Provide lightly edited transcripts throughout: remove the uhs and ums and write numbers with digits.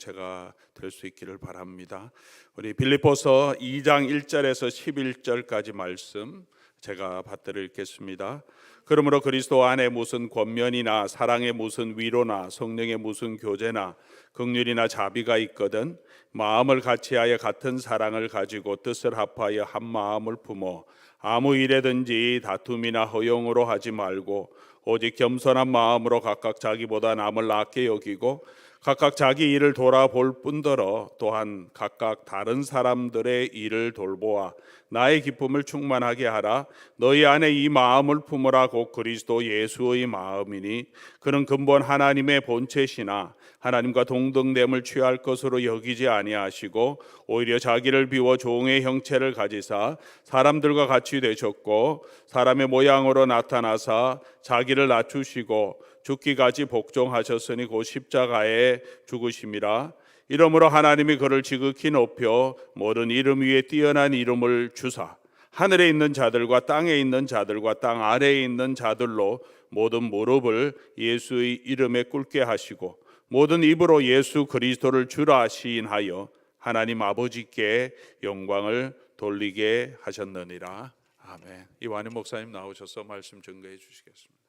제가 될 수 있기를 바랍니다. 우리 빌립보서 2장 1절에서 11절까지 말씀 제가 받들어 읽겠습니다. 그러므로 그리스도 안에 무슨 권면이나 사랑의 무슨 위로나 성령의 무슨 교제나 긍휼이나 자비가 있거든 마음을 같이하여 같은 사랑을 가지고 뜻을 합하여 한 마음을 품어 아무 일에든지 다툼이나 허용으로 하지 말고 오직 겸손한 마음으로 각각 자기보다 남을 낫게 여기고 각각 자기 일을 돌아볼 뿐더러 또한 각각 다른 사람들의 일을 돌보아 나의 기쁨을 충만하게 하라. 너희 안에 이 마음을 품으라. 곧 그리스도 예수의 마음이니 그는 근본 하나님의 본체시나 하나님과 동등됨을 취할 것으로 여기지 아니하시고 오히려 자기를 비워 종의 형체를 가지사 사람들과 같이 되셨고 사람의 모양으로 나타나사 자기를 낮추시고 죽기까지 복종하셨으니 곧 십자가에 죽으심이라. 이러므로 하나님이 그를 지극히 높여 모든 이름 위에 뛰어난 이름을 주사 하늘에 있는 자들과 땅에 있는 자들과 땅 아래에 있는 자들로 모든 무릎을 예수의 이름에 꿇게 하시고 모든 입으로 예수 그리스도를 주라 시인하여 하나님 아버지께 영광을 돌리게 하셨느니라. 아멘. 이완희 목사님 나오셔서 말씀 증거해 주시겠습니다.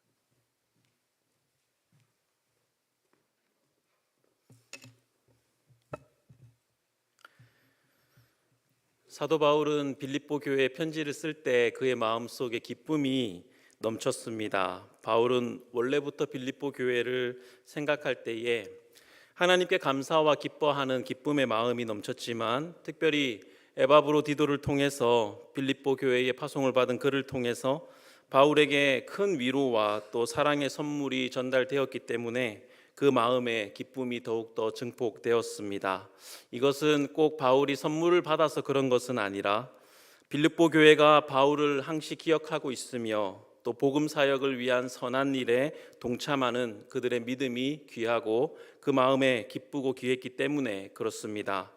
사도 바울은 빌립보 교회에 편지를 쓸 때 그의 마음속에 기쁨이 넘쳤습니다. 바울은 원래부터 빌립보 교회를 생각할 때에 하나님께 감사와 기뻐하는 기쁨의 마음이 넘쳤지만 특별히 에바브로디도를 통해서 빌립보 교회에 파송을 받은 그를 통해서 바울에게 큰 위로와 또 사랑의 선물이 전달되었기 때문에 그 마음에 기쁨이 더욱더 증폭되었습니다. 이것은 꼭 바울이 선물을 받아서 그런 것은 아니라 빌립보 교회가 바울을 항시 기억하고 있으며 또 복음 사역을 위한 선한 일에 동참하는 그들의 믿음이 귀하고 그 마음에 기쁘고 귀했기 때문에 그렇습니다.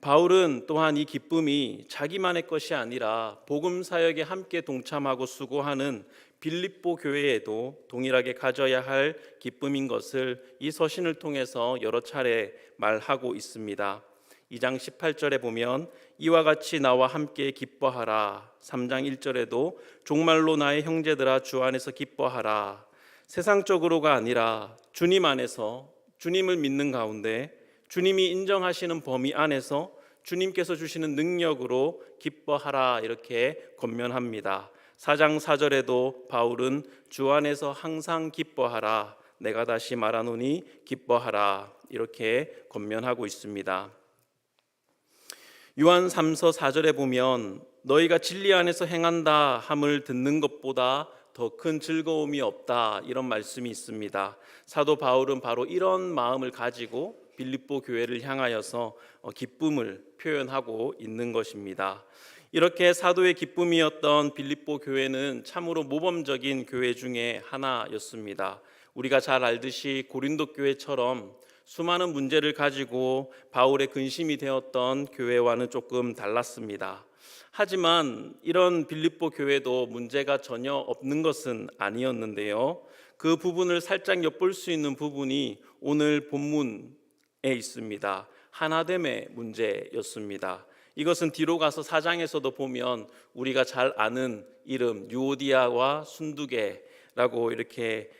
바울은 또한 이 기쁨이 자기만의 것이 아니라 복음 사역에 함께 동참하고 수고하는 빌립보 교회에도 동일하게 가져야 할 기쁨인 것을 이 서신을 통해서 여러 차례 말하고 있습니다. 2장 18절에 보면 이와 같이 나와 함께 기뻐하라. 3장 1절에도 종말로 나의 형제들아 주 안에서 기뻐하라. 세상적으로가 아니라 주님 안에서 주님을 믿는 가운데 주님이 인정하시는 범위 안에서 주님께서 주시는 능력으로 기뻐하라 이렇게 권면합니다. 4장 4절에도 바울은 주 안에서 항상 기뻐하라. 내가 다시 말하노니 기뻐하라 이렇게 권면하고 있습니다. 요한 3서 4절에 보면 너희가 진리 안에서 행한다 함을 듣는 것보다 더 큰 즐거움이 없다 이런 말씀이 있습니다. 사도 바울은 바로 이런 마음을 가지고 빌립보 교회를 향하여서 기쁨을 표현하고 있는 것입니다. 이렇게 사도의 기쁨이었던 빌립보 교회는 참으로 모범적인 교회 중에 하나였습니다. 우리가 잘 알듯이 고린도 교회처럼 수많은 문제를 가지고 바울의 근심이 되었던 교회와는 조금 달랐습니다. 하지만 이런 빌립보 교회도 문제가 전혀 없는 것은 아니었는데요. 그 부분을 살짝 엿볼 수 있는 부분이 오늘 본문에 있습니다. 하나됨의 문제였습니다. 이것은 뒤로 가서 4장에서도 보면 우리가 잘 아는 이름 유오디아와 순두계라고 이렇게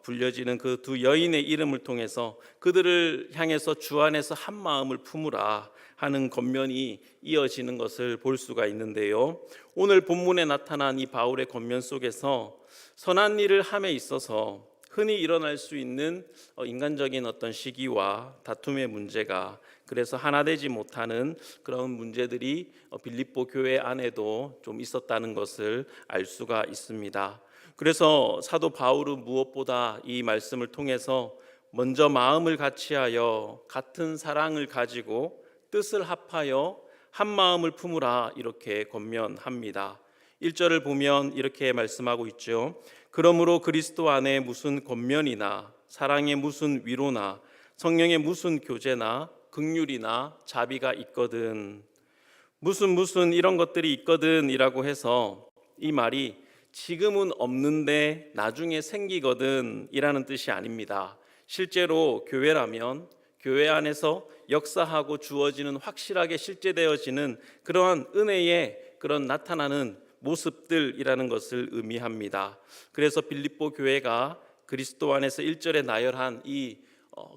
불려지는 그 두 여인의 이름을 통해서 그들을 향해서 주 안에서 한 마음을 품으라 하는 권면이 이어지는 것을 볼 수가 있는데요. 오늘 본문에 나타난 이 바울의 권면 속에서 선한 일을 함에 있어서 흔히 일어날 수 있는 인간적인 어떤 시기와 다툼의 문제가 그래서 하나 되지 못하는 그런 문제들이 빌립보 교회 안에도 좀 있었다는 것을 알 수가 있습니다. 그래서 사도 바울은 무엇보다 이 말씀을 통해서 먼저 마음을 같이하여 같은 사랑을 가지고 뜻을 합하여 한 마음을 품으라 이렇게 권면합니다. 1절을 보면 이렇게 말씀하고 있죠. 그러므로 그리스도 안에 무슨 권면이나 사랑의 무슨 위로나 성령의 무슨 교제나 긍휼이나 자비가 있거든. 무슨 이런 것들이 있거든 이라고 해서 이 말이 지금은 없는데 나중에 생기거든 이라는 뜻이 아닙니다. 실제로 교회라면 교회 안에서 역사하고 주어지는 확실하게 실제되어지는 그러한 은혜의 그런 나타나는 모습들이라는 것을 의미합니다. 그래서 빌립보 교회가 그리스도 안에서 1절에 나열한 이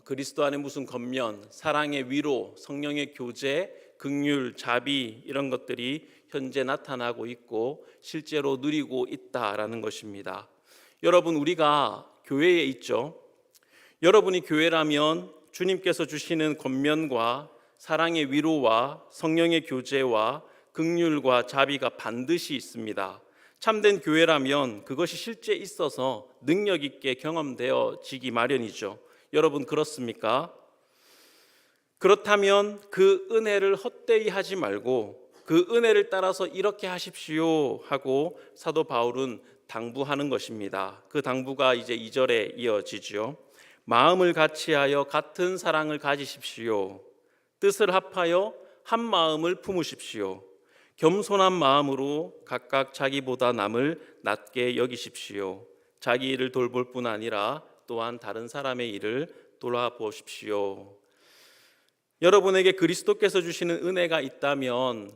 그리스도 안에 무슨 겉면, 사랑의 위로, 성령의 교제, 긍휼, 자비 이런 것들이 현재 나타나고 있고 실제로 누리고 있다라는 것입니다. 여러분, 우리가 교회에 있죠. 여러분이 교회라면 주님께서 주시는 겉면과 사랑의 위로와 성령의 교제와 긍휼과 자비가 반드시 있습니다. 참된 교회라면 그것이 실제 있어서 능력 있게 경험되어지기 마련이죠. 여러분, 그렇습니까? 그렇다면 그 은혜를 헛되이 하지 말고 그 은혜를 따라서 이렇게 하십시오 하고 사도 바울은 당부하는 것입니다. 그 당부가 이제 2절에 이어지죠. 마음을 같이하여 같은 사랑을 가지십시오. 뜻을 합하여 한 마음을 품으십시오. 겸손한 마음으로 각각 자기보다 남을 낮게 여기십시오. 자기 일을 돌볼 뿐 아니라 또한 다른 사람의 일을 돌아보십시오. 여러분에게 그리스도께서 주시는 은혜가 있다면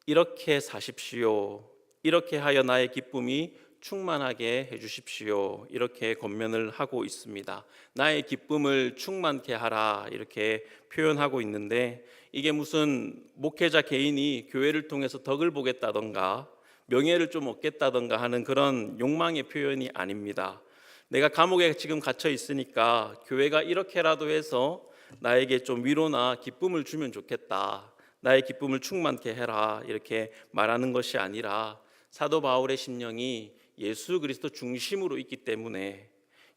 이렇게 사십시오. 이렇게 하여 나의 기쁨이 충만하게 해주십시오. 이렇게 권면을 하고 있습니다. 나의 기쁨을 충만케 하라 이렇게 표현하고 있는데, 이게 무슨 목회자 개인이 교회를 통해서 덕을 보겠다던가 명예를 좀 얻겠다던가 하는 그런 욕망의 표현이 아닙니다. 내가 감옥에 지금 갇혀 있으니까 교회가 이렇게라도 해서 나에게 좀 위로나 기쁨을 주면 좋겠다, 나의 기쁨을 충만케 해라 이렇게 말하는 것이 아니라, 사도 바울의 심령이 예수 그리스도 중심으로 있기 때문에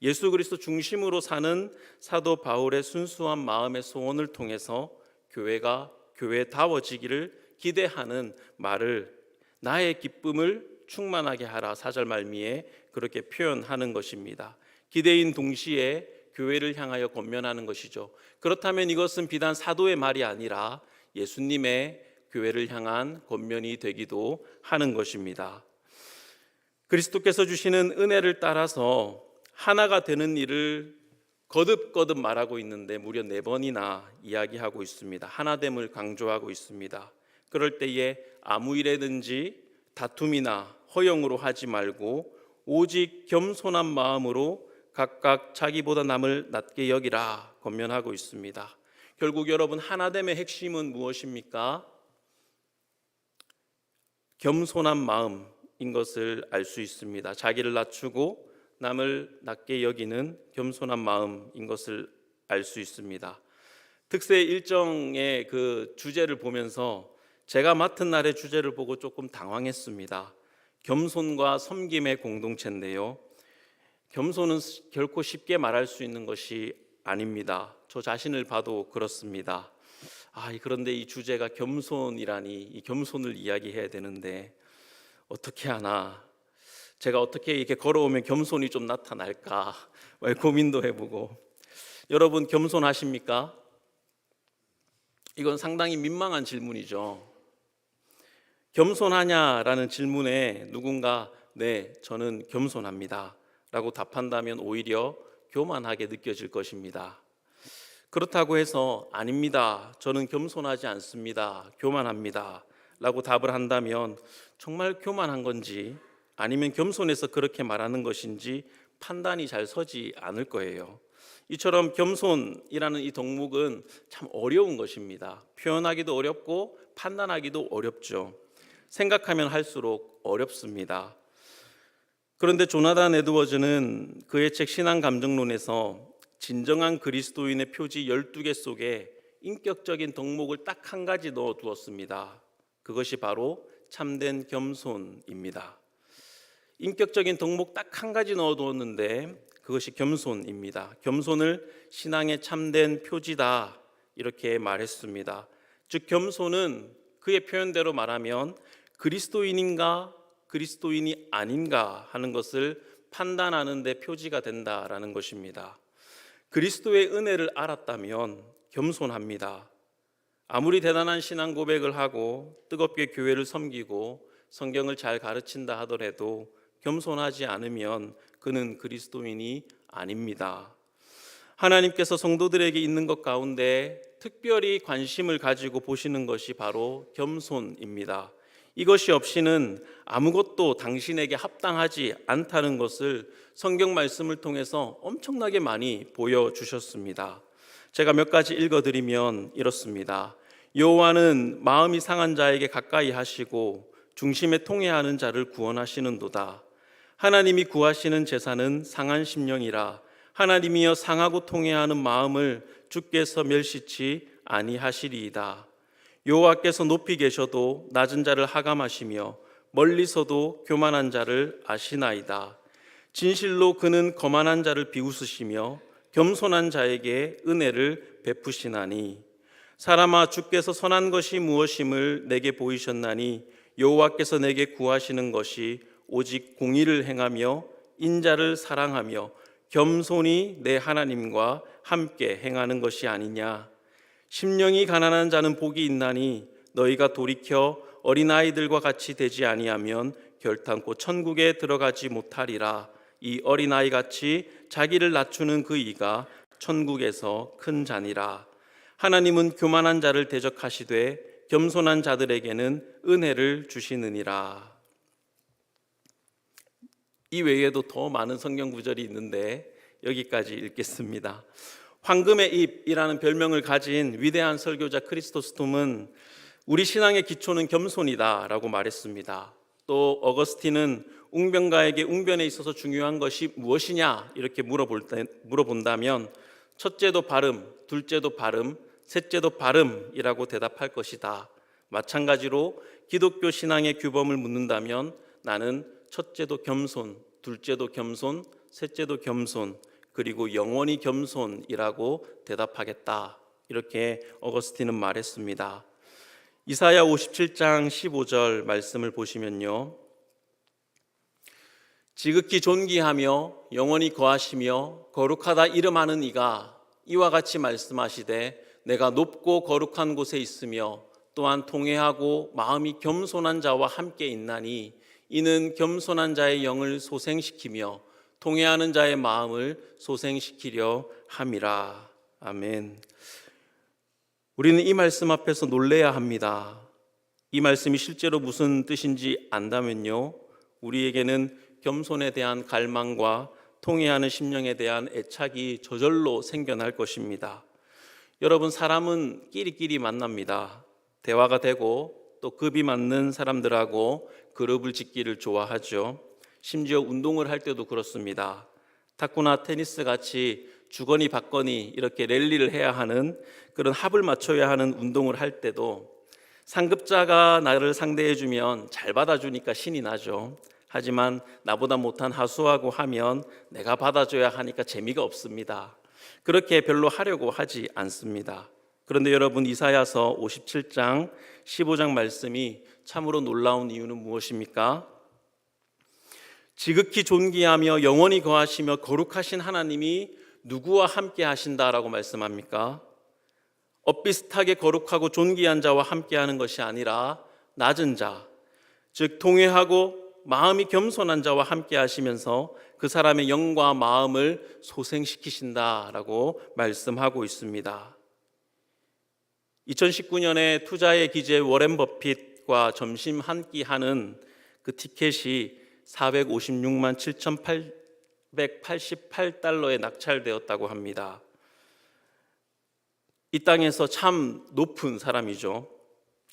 예수 그리스도 중심으로 사는 사도 바울의 순수한 마음의 소원을 통해서 교회가 교회다워지기를 기대하는 말을, 나의 기쁨을 충만하게 하라 4절 말미에 그렇게 표현하는 것입니다. 기대인 동시에 교회를 향하여 권면하는 것이죠. 그렇다면 이것은 비단 사도의 말이 아니라 예수님의 교회를 향한 권면이 되기도 하는 것입니다. 그리스도께서 주시는 은혜를 따라서 하나가 되는 일을 거듭거듭 말하고 있는데 무려 4번이나 이야기하고 있습니다. 하나됨을 강조하고 있습니다. 그럴 때에 아무 일에든지 다툼이나 허영으로 하지 말고 오직 겸손한 마음으로 각각 자기보다 남을 낮게 여기라 권면하고 있습니다. 결국 여러분, 하나됨의 핵심은 무엇입니까? 겸손한 마음인 것을 알 수 있습니다. 자기를 낮추고 남을 낮게 여기는 겸손한 마음인 것을 알 수 있습니다. 특세 일정의 그 주제를 보면서 제가 맡은 날의 주제를 보고 조금 당황했습니다. 겸손과 섬김의 공동체인데요, 겸손은 결코 쉽게 말할 수 있는 것이 아닙니다. 저 자신을 봐도 그렇습니다. 그런데 이 주제가 겸손이라니, 이 겸손을 이야기해야 되는데 어떻게 하나, 제가 어떻게 이렇게 걸어오면 겸손이 좀 나타날까 고민도 해보고. 여러분, 겸손하십니까? 이건 상당히 민망한 질문이죠. 겸손하냐라는 질문에 누군가 네, 저는 겸손합니다 라고 답한다면 오히려 교만하게 느껴질 것입니다. 그렇다고 해서 아닙니다, 저는 겸손하지 않습니다, 교만합니다 라고 답을 한다면 정말 교만한 건지 아니면 겸손해서 그렇게 말하는 것인지 판단이 잘 서지 않을 거예요. 이처럼 겸손이라는 이 덕목은 참 어려운 것입니다. 표현하기도 어렵고 판단하기도 어렵죠. 생각하면 할수록 어렵습니다. 그런데 조나단 에드워즈는 그의 책 신앙감정론에서 진정한 그리스도인의 표지 12개 속에 인격적인 덕목을 딱 한 가지 넣어 두었습니다. 그것이 바로 참된 겸손입니다. 인격적인 덕목 딱 한 가지 넣어 두었는데 그것이 겸손입니다. 겸손을 신앙의 참된 표지다 이렇게 말했습니다. 즉 겸손은 그의 표현대로 말하면 그리스도인인가 그리스도인이 아닌가 하는 것을 판단하는 데 표지가 된다라는 것입니다. 그리스도의 은혜를 알았다면 겸손합니다. 아무리 대단한 신앙 고백을 하고 뜨겁게 교회를 섬기고 성경을 잘 가르친다 하더라도 겸손하지 않으면 그는 그리스도인이 아닙니다. 하나님께서 성도들에게 있는 것 가운데 특별히 관심을 가지고 보시는 것이 바로 겸손입니다. 이것이 없이는 아무것도 당신에게 합당하지 않다는 것을 성경 말씀을 통해서 엄청나게 많이 보여주셨습니다. 제가 몇 가지 읽어드리면 이렇습니다. 여호와는 마음이 상한 자에게 가까이 하시고 중심에 통회하는 자를 구원하시는도다. 하나님이 구하시는 제사는 상한 심령이라. 하나님이여 상하고 통회하는 마음을 주께서 멸시치 아니하시리이다. 여호와께서 높이 계셔도 낮은 자를 하감하시며 멀리서도 교만한 자를 아시나이다. 진실로 그는 거만한 자를 비웃으시며 겸손한 자에게 은혜를 베푸시나니. 사람아, 주께서 선한 것이 무엇임을 내게 보이셨나니 여호와께서 내게 구하시는 것이 오직 공의를 행하며 인자를 사랑하며 겸손히 내 하나님과 함께 행하는 것이 아니냐. 심령이 가난한 자는 복이 있나니 너희가 돌이켜 어린아이들과 같이 되지 아니하면 결탄코 천국에 들어가지 못하리라. 이 어린아이 같이 자기를 낮추는 그 이가 천국에서 큰 자니라. 하나님은 교만한 자를 대적하시되 겸손한 자들에게는 은혜를 주시느니라. 이 외에도 더 많은 성경 구절이 있는데 여기까지 읽겠습니다. 황금의 잎이라는 별명을 가진 위대한 설교자 크리스토스톰은 우리 신앙의 기초는 겸손이다라고 말했습니다. 또 어거스틴은 웅변가에게 웅변에 있어서 중요한 것이 무엇이냐 이렇게 물어본다면 첫째도 발음, 둘째도 발음, 셋째도 발음이라고 대답할 것이다. 마찬가지로 기독교 신앙의 규범을 묻는다면 나는 첫째도 겸손, 둘째도 겸손, 셋째도 겸손, 그리고 영원히 겸손이라고 대답하겠다. 이렇게 어거스틴은 말했습니다. 이사야 57장 15절 말씀을 보시면요, 지극히 존귀하며 영원히 거하시며 거룩하다 이름하는 이가 이와 같이 말씀하시되 내가 높고 거룩한 곳에 있으며 또한 통회하고 마음이 겸손한 자와 함께 있나니 이는 겸손한 자의 영을 소생시키며 통회하는 자의 마음을 소생시키려 함이라. 아멘. 우리는 이 말씀 앞에서 놀라야 합니다. 이 말씀이 실제로 무슨 뜻인지 안다면요, 우리에게는 겸손에 대한 갈망과 통회하는 심령에 대한 애착이 저절로 생겨날 것입니다. 여러분, 사람은 끼리끼리 만납니다. 대화가 되고 또 급이 맞는 사람들하고 그룹을 짓기를 좋아하죠. 심지어 운동을 할 때도 그렇습니다. 탁구나 테니스 같이 주거니 받거니 이렇게 랠리를 해야 하는, 그런 합을 맞춰야 하는 운동을 할 때도 상급자가 나를 상대해주면 잘 받아주니까 신이 나죠. 하지만 나보다 못한 하수하고 하면 내가 받아줘야 하니까 재미가 없습니다. 그렇게 별로 하려고 하지 않습니다. 그런데 여러분, 이사야서 57장 15장 말씀이 참으로 놀라운 이유는 무엇입니까? 지극히 존귀하며 영원히 거하시며 거룩하신 하나님이 누구와 함께 하신다라고 말씀합니까? 엇비슷하게 거룩하고 존귀한 자와 함께 하는 것이 아니라 낮은 자, 즉 통회하고 마음이 겸손한 자와 함께 하시면서 그 사람의 영과 마음을 소생시키신다라고 말씀하고 있습니다. 2019년에 투자의 기재 워렌 버핏과 점심 한 끼 하는 그 티켓이 456만 7,888달러에 낙찰되었다고 합니다. 이 땅에서 참 높은 사람이죠.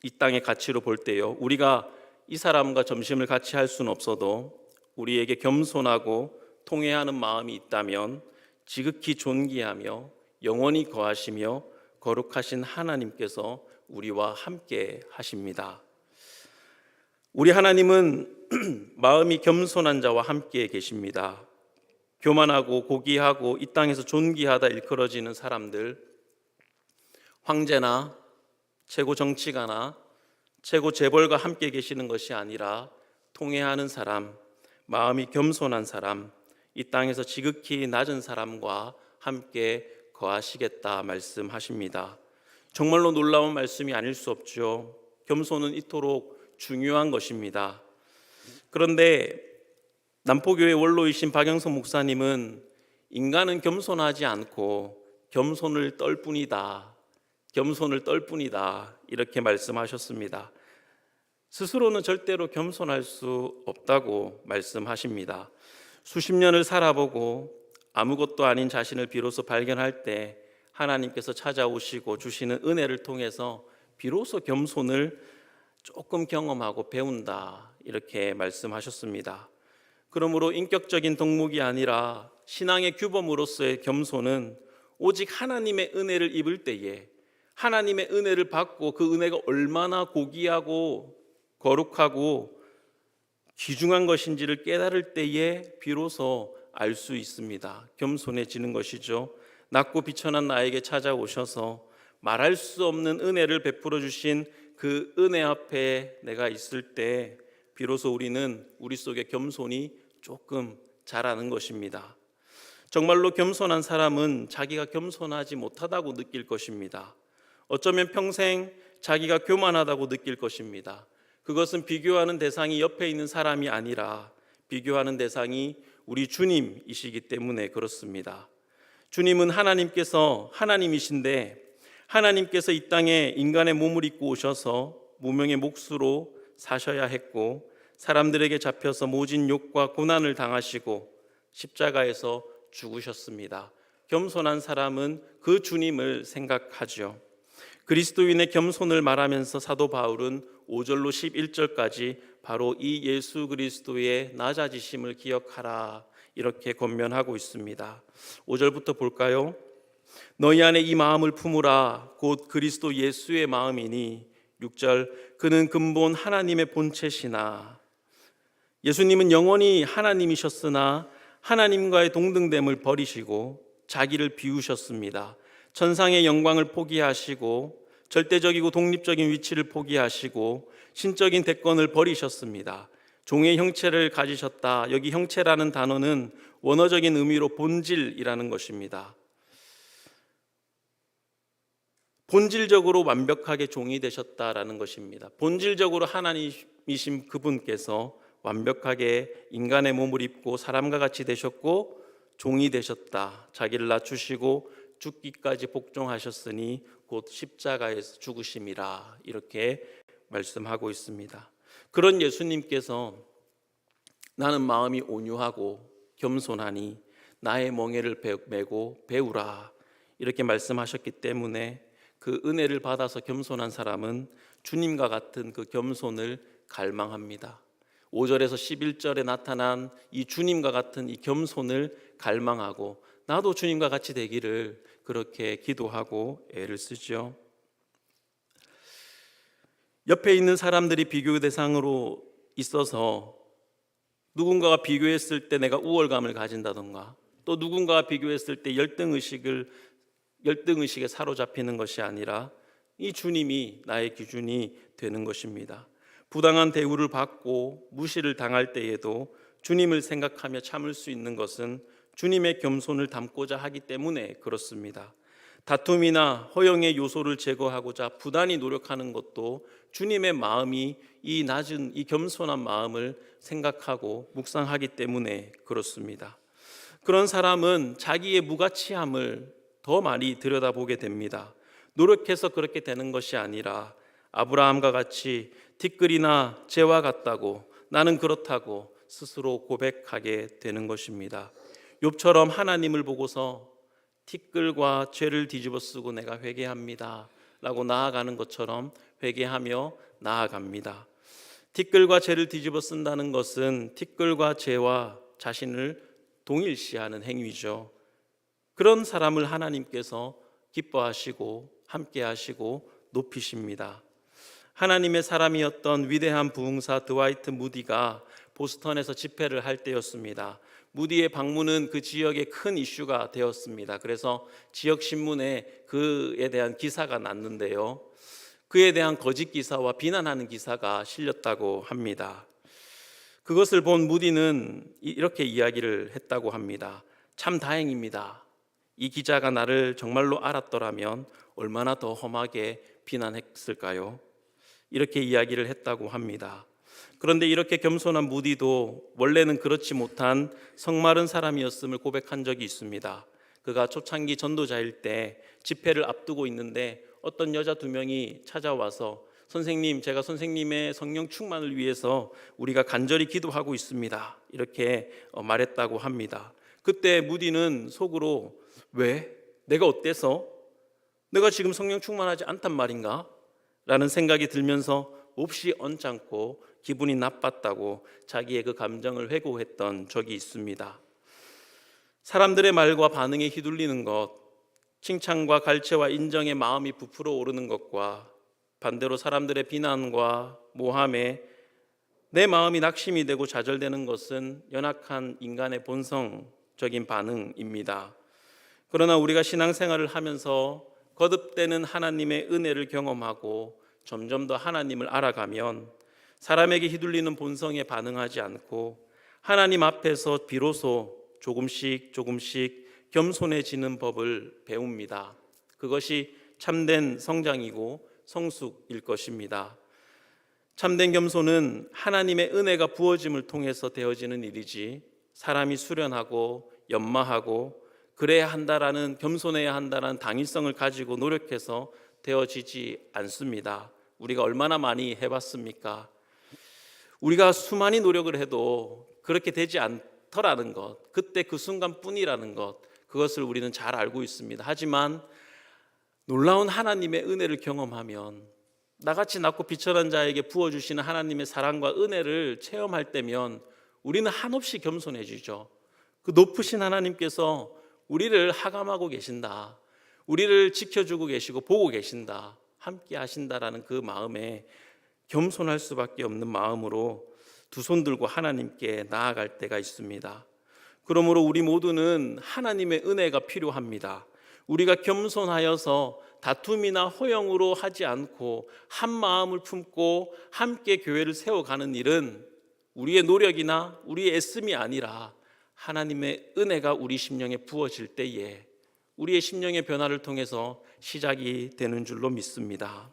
이 땅의 가치로 볼 때요, 우리가 이 사람과 점심을 같이 할 수는 없어도 우리에게 겸손하고 통회하는 마음이 있다면 지극히 존귀하며 영원히 거하시며 거룩하신 하나님께서 우리와 함께 하십니다. 우리 하나님은 마음이 겸손한 자와 함께 계십니다. 교만하고 고귀하고 이 땅에서 존귀하다 일컬어지는 사람들, 황제나 최고 정치가나 최고 재벌과 함께 계시는 것이 아니라 통회하는 사람, 마음이 겸손한 사람, 이 땅에서 지극히 낮은 사람과 함께 거하시겠다 말씀하십니다. 정말로 놀라운 말씀이 아닐 수 없죠. 겸손은 이토록 중요한 것입니다. 그런데 남포교회 원로이신 박영선 목사님은 인간은 겸손하지 않고 겸손을 떨 뿐이다. 겸손을 떨 뿐이다. 이렇게 말씀하셨습니다. 스스로는 절대로 겸손할 수 없다고 말씀하십니다. 수십 년을 살아보고 아무것도 아닌 자신을 비로소 발견할 때 하나님께서 찾아오시고 주시는 은혜를 통해서 비로소 겸손을 조금 경험하고 배운다. 이렇게 말씀하셨습니다. 그러므로 인격적인 덕목이 아니라 신앙의 규범으로서의 겸손은 오직 하나님의 은혜를 입을 때에, 하나님의 은혜를 받고 그 은혜가 얼마나 고귀하고 거룩하고 귀중한 것인지를 깨달을 때에 비로소 알 수 있습니다. 겸손해지는 것이죠. 낮고 비천한 나에게 찾아오셔서 말할 수 없는 은혜를 베풀어 주신 그 은혜 앞에 내가 있을 때 비로소 우리는 우리 속에 겸손이 조금 자라는 것입니다. 정말로 겸손한 사람은 자기가 겸손하지 못하다고 느낄 것입니다. 어쩌면 평생 자기가 교만하다고 느낄 것입니다. 그것은 비교하는 대상이 옆에 있는 사람이 아니라 비교하는 대상이 우리 주님이시기 때문에 그렇습니다. 주님은 하나님이신데 하나님께서 이 땅에 인간의 몸을 입고 오셔서 무명의 몫으로 사셔야 했고 사람들에게 잡혀서 모진 욕과 고난을 당하시고 십자가에서 죽으셨습니다. 겸손한 사람은 그 주님을 생각하죠. 그리스도인의 겸손을 말하면서 사도 바울은 5절로 11절까지 바로 이 예수 그리스도의 낮아지심을 기억하라 이렇게 권면하고 있습니다. 5절부터 볼까요? 너희 안에 이 마음을 품으라 곧 그리스도 예수의 마음이니 6절 그는 근본 하나님의 본체시나 예수님은 영원히 하나님이셨으나 하나님과의 동등됨을 버리시고 자기를 비우셨습니다. 천상의 영광을 포기하시고 절대적이고 독립적인 위치를 포기하시고 신적인 대권을 버리셨습니다. 종의 형체를 가지셨다. 여기 형체라는 단어는 원어적인 의미로 본질이라는 것입니다. 본질적으로 완벽하게 종이 되셨다라는 것입니다. 본질적으로 하나님이신 그분께서 완벽하게 인간의 몸을 입고 사람과 같이 되셨고 종이 되셨다. 자기를 낮추시고 죽기까지 복종하셨으니 곧 십자가에서 죽으심이라 이렇게 말씀하고 있습니다. 그런 예수님께서 나는 마음이 온유하고 겸손하니 나의 멍에를 메고 배우라 이렇게 말씀하셨기 때문에 그 은혜를 받아서 겸손한 사람은 주님과 같은 그 겸손을 갈망합니다. 5절에서 11절에 나타난 이 주님과 같은 이 겸손을 갈망하고 나도 주님과 같이 되기를 그렇게 기도하고 애를 쓰죠. 옆에 있는 사람들이 비교 대상으로 있어서 누군가가 비교했을 때 내가 우월감을 가진다던가 또 누군가가 비교했을 때 열등의식에 사로잡히는 것이 아니라 이 주님이 나의 기준이 되는 것입니다. 부당한 대우를 받고 무시를 당할 때에도 주님을 생각하며 참을 수 있는 것은 주님의 겸손을 담고자 하기 때문에 그렇습니다. 다툼이나 허영의 요소를 제거하고자 부단히 노력하는 것도 주님의 마음이 이 낮은 이 겸손한 마음을 생각하고 묵상하기 때문에 그렇습니다. 그런 사람은 자기의 무가치함을 더 많이 들여다보게 됩니다. 노력해서 그렇게 되는 것이 아니라 아브라함과 같이 티끌이나 재와 같다고 나는 그렇다고 스스로 고백하게 되는 것입니다. 욥처럼 하나님을 보고서 티끌과 죄를 뒤집어 쓰고 내가 회개합니다 라고 나아가는 것처럼 회개하며 나아갑니다. 티끌과 죄를 뒤집어 쓴다는 것은 티끌과 죄와 자신을 동일시하는 행위죠. 그런 사람을 하나님께서 기뻐하시고 함께하시고 높이십니다. 하나님의 사람이었던 위대한 부흥사 드와이트 무디가 보스턴에서 집회를 할 때였습니다. 무디의 방문은 그 지역의 큰 이슈가 되었습니다. 그래서 지역 신문에 그에 대한 기사가 났는데요. 그에 대한 거짓 기사와 비난하는 기사가 실렸다고 합니다. 그것을 본 무디는 이렇게 이야기를 했다고 합니다. 참 다행입니다. 이 기자가 나를 정말로 알았더라면 얼마나 더 험하게 비난했을까요? 이렇게 이야기를 했다고 합니다. 그런데 이렇게 겸손한 무디도 원래는 그렇지 못한 성마른 사람이었음을 고백한 적이 있습니다. 그가 초창기 전도자일 때 집회를 앞두고 있는데 어떤 여자 2명이 찾아와서 선생님, 제가 선생님의 성령 충만을 위해서 우리가 간절히 기도하고 있습니다, 이렇게 말했다고 합니다. 그때 무디는 속으로 왜? 내가 어때서? 내가 지금 성령 충만하지 않단 말인가? 라는 생각이 들면서 몹시 언짢고 기분이 나빴다고 자기의 그 감정을 회고했던 적이 있습니다. 사람들의 말과 반응에 휘둘리는 것, 칭찬과 갈채와 인정의 마음이 부풀어 오르는 것과 반대로 사람들의 비난과 모함에 내 마음이 낙심이 되고 좌절되는 것은 연약한 인간의 본성적인 반응입니다. 그러나 우리가 신앙생활을 하면서 거듭되는 하나님의 은혜를 경험하고 점점 더 하나님을 알아가면 사람에게 휘둘리는 본성에 반응하지 않고 하나님 앞에서 비로소 조금씩 겸손해지는 법을 배웁니다. 그것이 참된 성장이고 성숙일 것입니다. 참된 겸손은 하나님의 은혜가 부어짐을 통해서 되어지는 일이지 사람이 수련하고 연마하고 그래야 한다라는, 겸손해야 한다라는 당위성을 가지고 노력해서 되어지지 않습니다. 우리가 얼마나 많이 해봤습니까? 우리가 수많이 노력을 해도 그렇게 되지 않더라는 것, 그때 그 순간뿐이라는 것, 그것을 우리는 잘 알고 있습니다. 하지만 놀라운 하나님의 은혜를 경험하면, 나같이 낮고 비천한 자에게 부어주시는 하나님의 사랑과 은혜를 체험할 때면 우리는 한없이 겸손해지죠. 그 높으신 하나님께서 우리를 하감하고 계신다, 우리를 지켜주고 계시고 보고 계신다, 함께 하신다라는 그 마음에 겸손할 수밖에 없는 마음으로 두 손 들고 하나님께 나아갈 때가 있습니다. 그러므로 우리 모두는 하나님의 은혜가 필요합니다. 우리가 겸손하여서 다툼이나 허영으로 하지 않고 한 마음을 품고 함께 교회를 세워가는 일은 우리의 노력이나 우리의 애씀이 아니라 하나님의 은혜가 우리 심령에 부어질 때에 우리의 심령의 변화를 통해서 시작이 되는 줄로 믿습니다.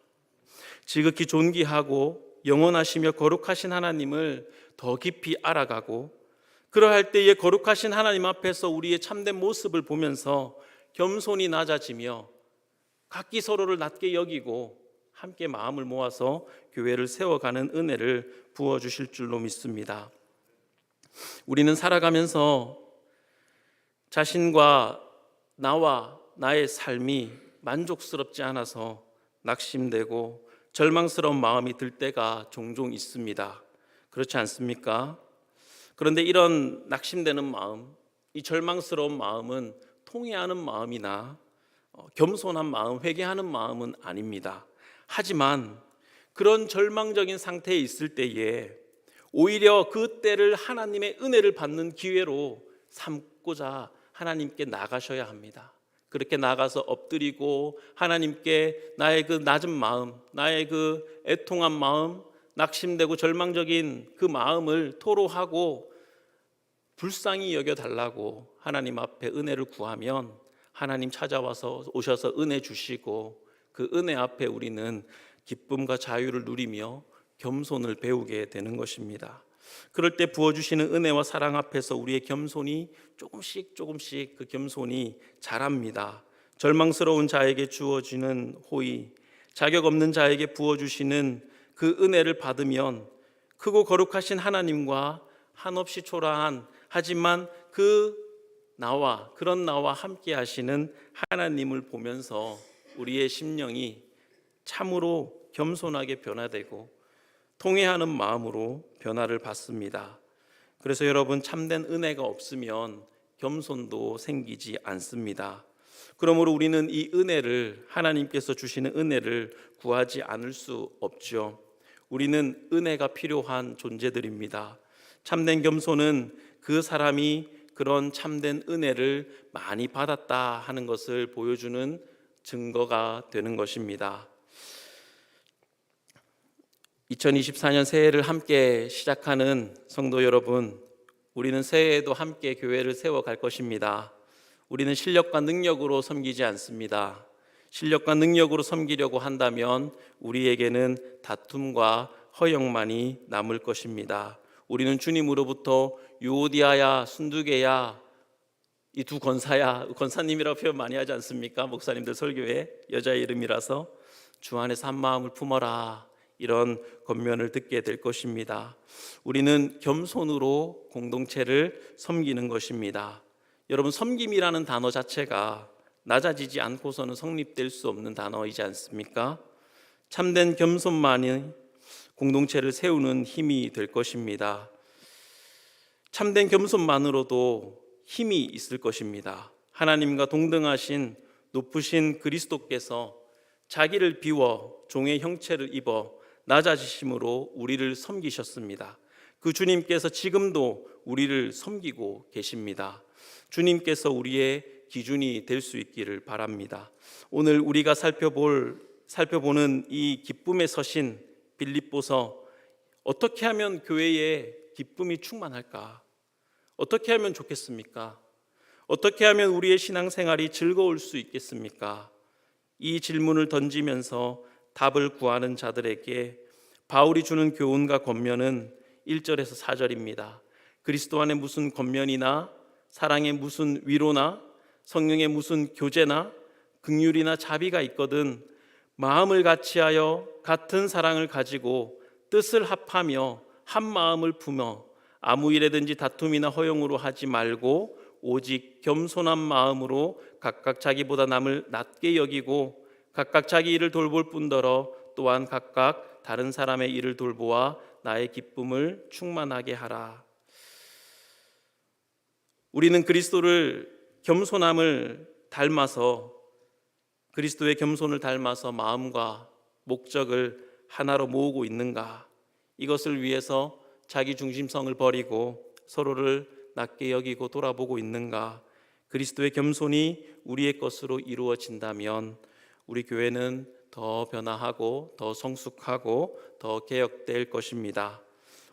지극히 존귀하고 영원하시며 거룩하신 하나님을 더 깊이 알아가고, 그러할 때에 거룩하신 하나님 앞에서 우리의 참된 모습을 보면서 겸손히 낮아지며 각기 서로를 낮게 여기고 함께 마음을 모아서 교회를 세워가는 은혜를 부어주실 줄로 믿습니다. 우리는 살아가면서 자신과 나와 나의 삶이 만족스럽지 않아서 낙심되고 절망스러운 마음이 들 때가 종종 있습니다. 그렇지 않습니까? 그런데 이런 낙심되는 마음, 이 절망스러운 마음은 통회하는 마음이나 겸손한 마음, 회개하는 마음은 아닙니다. 하지만 그런 절망적인 상태에 있을 때에 오히려 그 때를 하나님의 은혜를 받는 기회로 삼고자 하나님께 나가셔야 합니다. 그렇게 나가서 엎드리고 하나님께 나의 그 낮은 마음, 나의 그 애통한 마음, 낙심되고 절망적인 그 마음을 토로하고 불쌍히 여겨달라고 하나님 앞에 은혜를 구하면 하나님 찾아와서 오셔서 은혜 주시고, 그 은혜 앞에 우리는 기쁨과 자유를 누리며 겸손을 배우게 되는 것입니다. 그럴 때 부어주시는 은혜와 사랑 앞에서 우리의 겸손이 조금씩 그 겸손이 자랍니다. 절망스러운 자에게 주어지는 호의, 자격 없는 자에게 부어주시는 그 은혜를 받으면 크고 거룩하신 하나님과 한없이 초라한, 하지만 그런 나와 함께 하시는 하나님을 보면서 우리의 심령이 참으로 겸손하게 변화되고 통회하는 마음으로 변화를 받습니다. 그래서 여러분, 참된 은혜가 없으면 겸손도 생기지 않습니다. 그러므로 우리는 이 은혜를, 하나님께서 주시는 은혜를 구하지 않을 수 없죠. 우리는 은혜가 필요한 존재들입니다. 참된 겸손은 그 사람이 그런 참된 은혜를 많이 받았다 하는 것을 보여주는 증거가 되는 것입니다. 2024년 새해를 함께 시작하는 성도 여러분, 우리는 새해에도 함께 교회를 세워갈 것입니다. 우리는 실력과 능력으로 섬기지 않습니다. 실력과 능력으로 섬기려고 한다면 우리에게는 다툼과 허영만이 남을 것입니다. 우리는 주님으로부터 유오디아야, 순두계야, 이 두 권사야, 권사님이라고 표현 많이 하지 않습니까? 목사님들 설교에 여자의 이름이라서 주 안에서 한 마음을 품어라, 이런 권면을 듣게 될 것입니다. 우리는 겸손으로 공동체를 섬기는 것입니다. 여러분, 섬김이라는 단어 자체가 낮아지지 않고서는 성립될 수 없는 단어이지 않습니까? 참된 겸손만이 공동체를 세우는 힘이 될 것입니다. 참된 겸손만으로도 힘이 있을 것입니다. 하나님과 동등하신 높으신 그리스도께서 자기를 비워 종의 형체를 입어 낮아지심으로 우리를 섬기셨습니다. 그 주님께서 지금도 우리를 섬기고 계십니다. 주님께서 우리의 기준이 될 수 있기를 바랍니다. 오늘 우리가 살펴보는 이 기쁨의 서신 빌립보서, 어떻게 하면 교회에 기쁨이 충만할까? 어떻게 하면 좋겠습니까? 어떻게 하면 우리의 신앙생활이 즐거울 수 있겠습니까? 이 질문을 던지면서 답을 구하는 자들에게 바울이 주는 교훈과 권면은 1절에서 4절입니다. 그리스도 안에 무슨 권면이나 사랑에 무슨 위로나 성령의 무슨 교제나 긍휼이나 자비가 있거든 마음을 같이하여 같은 사랑을 가지고 뜻을 합하며 한 마음을 품어 아무 일에든지 다툼이나 허용으로 하지 말고 오직 겸손한 마음으로 각각 자기보다 남을 낮게 여기고 각각 자기 일을 돌볼 뿐더러 또한 각각 다른 사람의 일을 돌보아 나의 기쁨을 충만하게 하라. 우리는 그리스도를 겸손함을 닮아서, 그리스도의 겸손을 닮아서 마음과 목적을 하나로 모으고 있는가? 이것을 위해서 자기 중심성을 버리고 서로를 낮게 여기고 돌아보고 있는가? 그리스도의 겸손이 우리의 것으로 이루어진다면 우리 교회는 더 변화하고 더 성숙하고 더 개혁될 것입니다.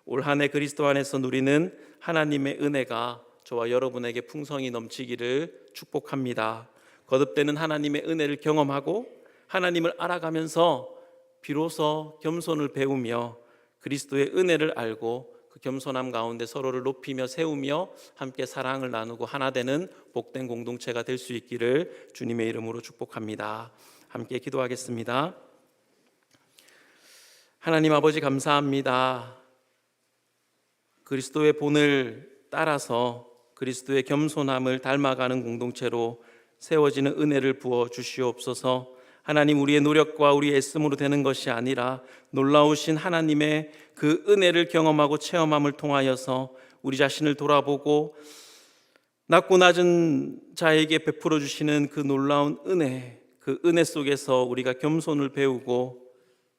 올 한 해 그리스도 안에서 누리는 하나님의 은혜가 저와 여러분에게 풍성히 넘치기를 축복합니다. 거듭되는 하나님의 은혜를 경험하고 하나님을 알아가면서 비로소 겸손을 배우며 그리스도의 은혜를 알고 그 겸손함 가운데 서로를 높이며 세우며 함께 사랑을 나누고 하나 되는 복된 공동체가 될 수 있기를 주님의 이름으로 축복합니다. 함께 기도하겠습니다. 하나님 아버지, 감사합니다. 그리스도의 본을 따라서 그리스도의 겸손함을 닮아가는 공동체로 세워지는 은혜를 부어 주시옵소서. 하나님, 우리의 노력과 우리의 애씀으로 되는 것이 아니라 놀라우신 하나님의 그 은혜를 경험하고 체험함을 통하여서 우리 자신을 돌아보고 낮고 낮은 자에게 베풀어 주시는 그 놀라운 은혜, 그 은혜 속에서 우리가 겸손을 배우고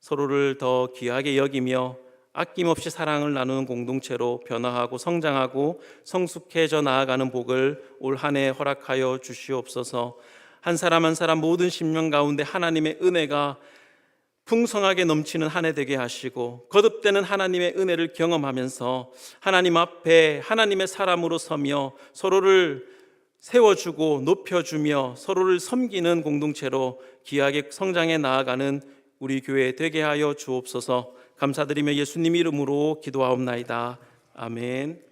서로를 더 귀하게 여기며 아낌없이 사랑을 나누는 공동체로 변화하고 성장하고 성숙해져 나아가는 복을 올 한 해 허락하여 주시옵소서. 한 사람 한 사람 모든 심령 가운데 하나님의 은혜가 풍성하게 넘치는 한 해 되게 하시고 거듭되는 하나님의 은혜를 경험하면서 하나님 앞에 하나님의 사람으로 서며 서로를 세워주고 높여주며 서로를 섬기는 공동체로 귀하게 성장해 나아가는 우리 교회 되게 하여 주옵소서. 감사드리며 예수님 이름으로 기도하옵나이다. 아멘.